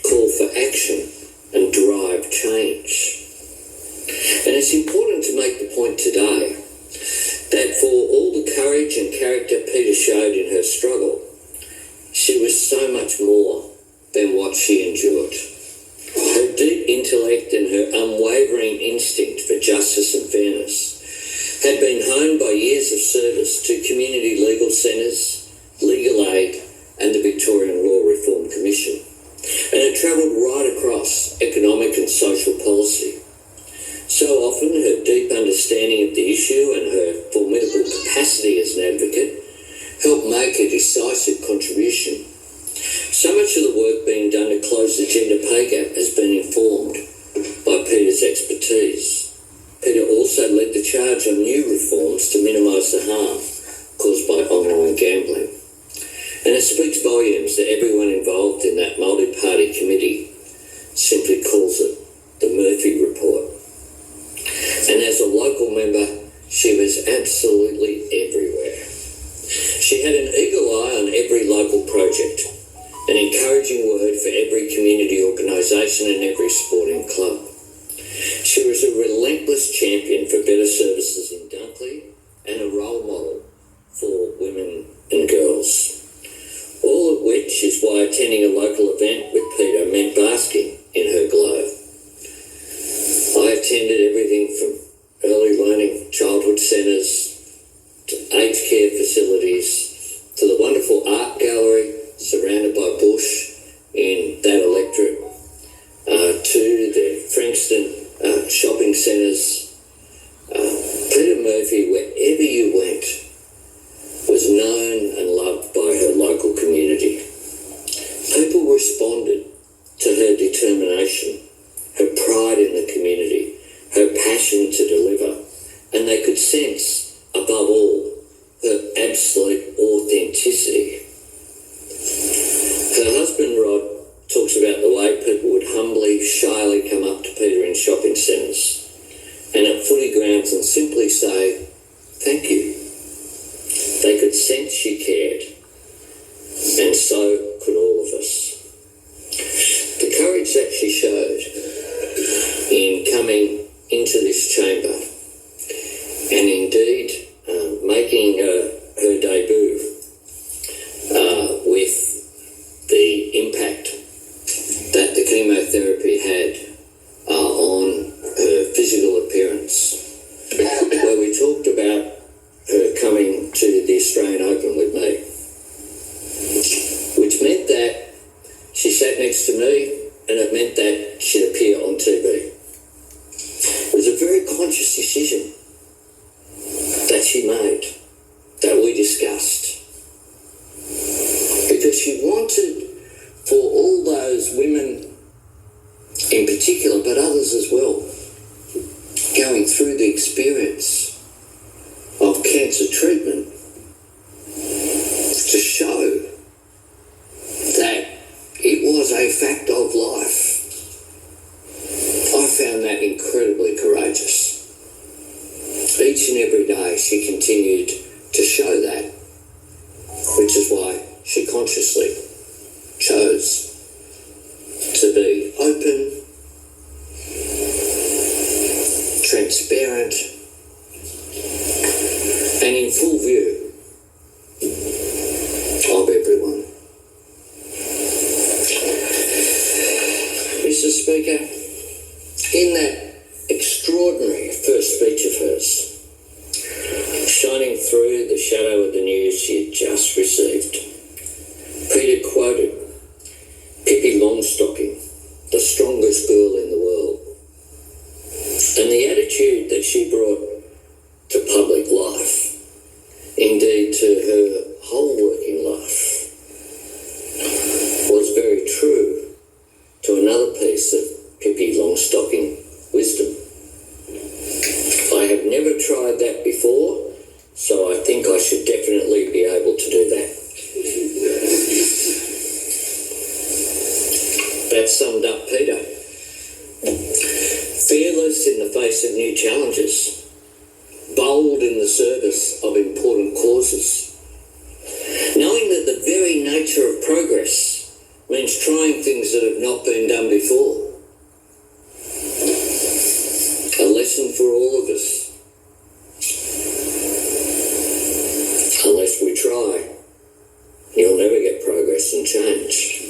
call for action and drive change. And it's important to make the point today that for all the courage and character Peter showed in her struggle, she was so much more than what she endured. Her deep intellect and her unwavering instinct for justice and fairness had been honed by years of service to community legal centres, legal aid and the Victorian Law Reform Commission. And it travelled right across economic and social policy. So often her deep understanding of the issue and her formidable capacity as an advocate helped make a decisive contribution. So much of the work being done to close the gender pay gap has been informed by Peter's expertise. Peter also led the charge on new reforms to minimise the harm caused by online gambling. And it speaks volumes that everyone involved in that multi-party committee simply calls it the Murphy Report. And as a local member, she was absolutely everywhere. She had an eagle eye on every local project, an encouraging word for every community organisation and every sporting club. She was a relentless champion for better services in Dunkley and a role model for women and girls. All of which is why attending a local event with Peter meant basking in her glow. I attended everything from early learning childhood centres to aged care facilities to the wonderful art gallery surrounded by bush in that electorate, to the Frankston shopping centres. Peter Murphy, wherever you went, was known and loved by her local community. People responded to her determination, her pride in the community, her passion to deliver, and they could sense, above all, her absolute authenticity. Her husband, Rod, talks about the way people would humbly, shyly come up to Peter in shopping centres and at footy grounds and simply say, "Thank you." They could sense she cared, and so could all of us. The courage that she showed in coming into this chamber and indeed making her debut with the impact that the chemotherapy had on her physical appearance, where we talked about her coming to the Australian Open with me, which meant that she sat next to me and it meant that she'd appear on TV. It was a very conscious decision that she made, that we discussed, because she wanted for all those women in particular, but others as well, going through the experience of cancer treatment, to show that it was a fact of life. I found that incredibly courageous. Each and every day she continued to show that, which is why she consciously chose to be open, transparent, and in full view of everyone. Mr. Speaker, in that extraordinary first speech of hers, shining through the shadow of the news she had just received, Peter quoted Pippi Longstocking, the strongest girl in the world, and the attitude that she brought to public life, indeed to her whole working life, was very true to another piece of Pippi Longstocking wisdom. I have never tried that before, so I think I should definitely be able to do that. That summed up Peter. Fearless in the face of new challenges, bold in the service of important causes, knowing that the very nature of progress means trying things that have not been done before. A lesson for all of us. Unless we try, you'll never get progress and change.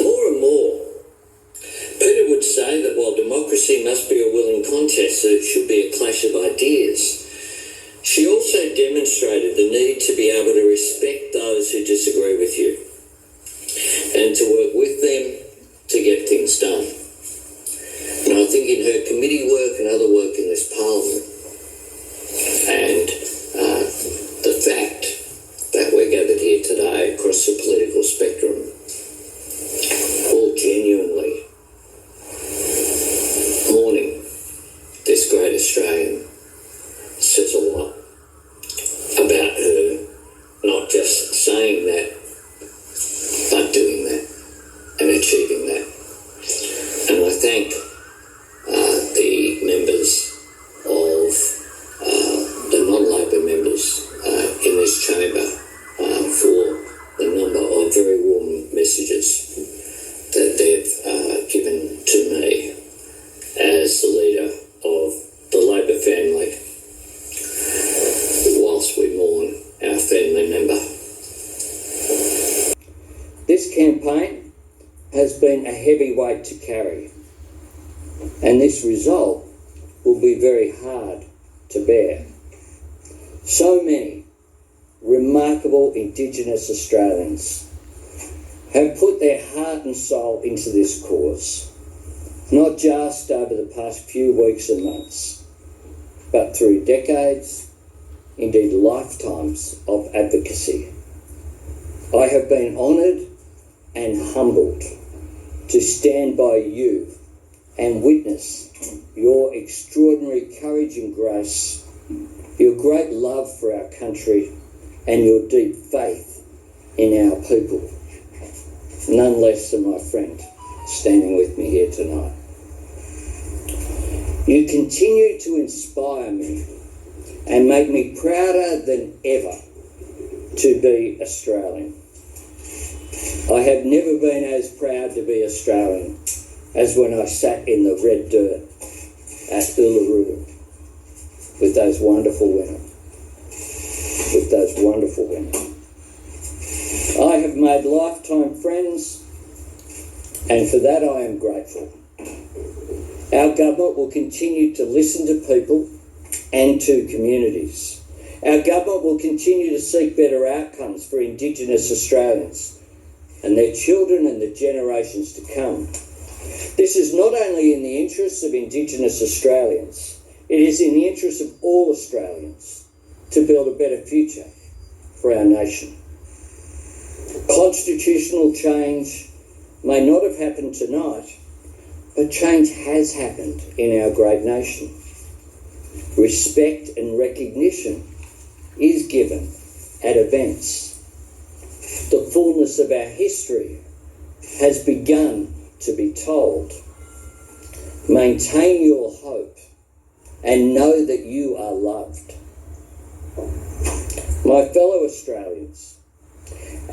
More and more, Peter would say that while democracy must be a willing contest, there should be a clash of ideas. She also demonstrated the need to be able to respect those who disagree with you and to work with them to get things done. And I think in her committee work and other work in this Parliament, and the fact that we're gathered here today across the political spectrum, all genuinely mourning this great Australian, says a lot about her not just saying that, but doing that and achieving that. And I thank the members of the non-Labor members in this chamber for the number of very warm messages that they've given to me as the leader of the Labor family whilst we mourn our family member. This campaign has been a heavy weight to carry, and this result will be very hard to bear. So many remarkable Indigenous Australians have put their heart and soul into this cause, not just over the past few weeks and months, but through decades, indeed lifetimes of advocacy. I have been honoured and humbled to stand by you and witness your extraordinary courage and grace, your great love for our country, and your deep faith in our people. None less than my friend standing with me here tonight. You continue to inspire me and make me prouder than ever to be Australian. I have never been as proud to be Australian as when I sat in the red dirt at Uluru with those wonderful women. I have made lifetime friends, and for that I am grateful. Our government will continue to listen to people and to communities. Our government will continue to seek better outcomes for Indigenous Australians and their children and the generations to come. This is not only in the interests of Indigenous Australians, it is in the interests of all Australians to build a better future for our nation. Constitutional change may not have happened tonight, but change has happened in our great nation. Respect and recognition is given at events. The fullness of our history has begun to be told. Maintain your hope and know that you are loved. My fellow Australians,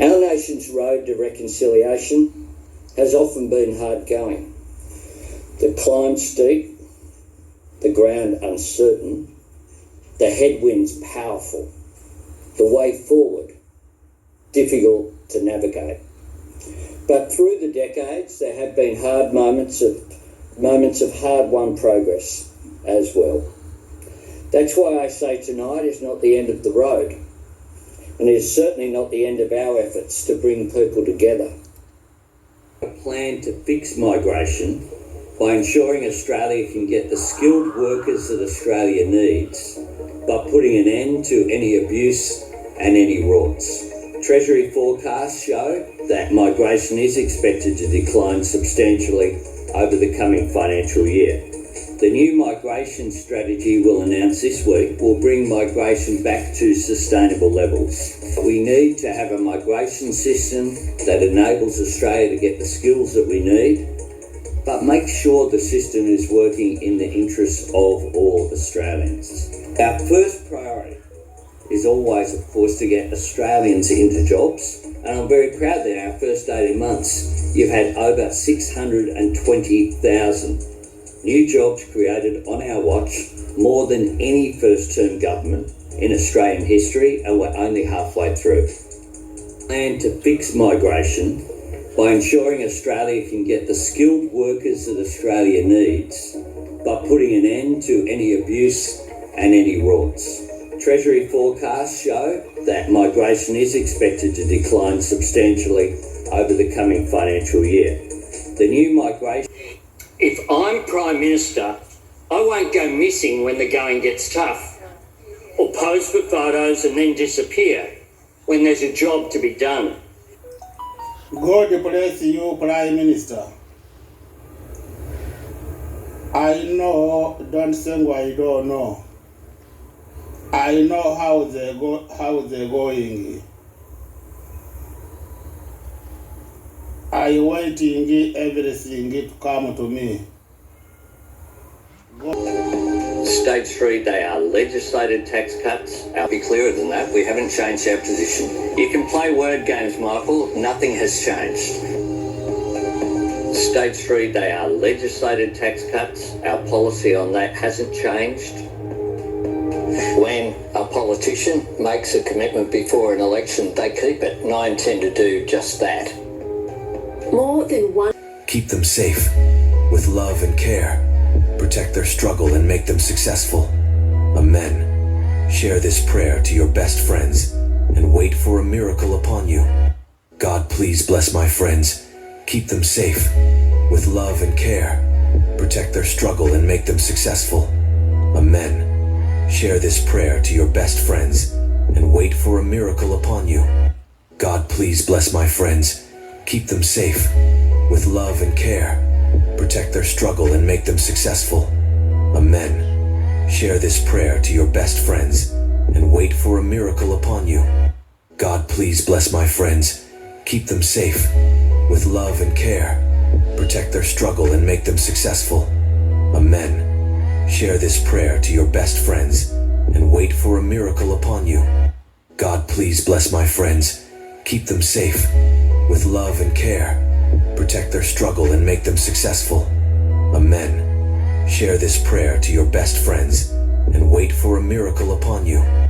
our nation's road to reconciliation has often been hard going. The climb steep, the ground uncertain, the headwinds powerful, the way forward difficult to navigate. But through the decades, there have been hard moments of hard-won progress as well. That's why I say tonight is not the end of the road, and it is certainly not the end of our efforts to bring people together. A plan to fix migration by ensuring Australia can get the skilled workers that Australia needs, by putting an end to any abuse and any rorts. Treasury forecasts show that migration is expected to decline substantially over the coming financial year. The new migration strategy we'll announce this week will bring migration back to sustainable levels. We need to have a migration system that enables Australia to get the skills that we need, but make sure the system is working in the interests of all Australians. Our first priority is always, of course, to get Australians into jobs. And I'm very proud that in our first 18 months, you've had over 620,000 new jobs created on our watch, more than any first-term government in Australian history, and we're only halfway through. Plan to fix migration by ensuring Australia can get the skilled workers that Australia needs, by putting an end to any abuse and any rorts. Treasury forecasts show that migration is expected to decline substantially over the coming financial year. The new migration... If I'm Prime Minister, I won't go missing when the going gets tough, or pose for photos and then disappear when there's a job to be done. God bless you, Prime Minister. I know, don't think I don't know. I know how they're going. I waiting everything to come to me. Stage 3, they are legislated tax cuts. I'll be clearer than that. We haven't changed our position. You can play word games, Michael. Nothing has changed. Stage 3, they are legislated tax cuts. Our policy on that hasn't changed. When a politician makes a commitment before an election, they keep it, and I intend to do just that. More than one. Keep them safe with love and care. Protect their struggle and make them successful. Amen. Share this prayer to your best friends and wait for a miracle upon you. God, please bless my friends. Keep them safe with love and care. Protect their struggle and make them successful. Amen. Share this prayer to your best friends and wait for a miracle upon you. God, please bless my friends. Keep them safe with love and care. Protect their struggle and make them successful. Amen. Share this prayer to your best friends and wait for a miracle upon you. God, please bless my friends. Keep them safe with love and care. Protect their struggle and make them successful. Amen. Share this prayer to your best friends and wait for a miracle upon you. God, please bless my friends. Keep them safe with love and care. Protect their struggle and make them successful. Amen. Share this prayer to your best friends and wait for a miracle upon you.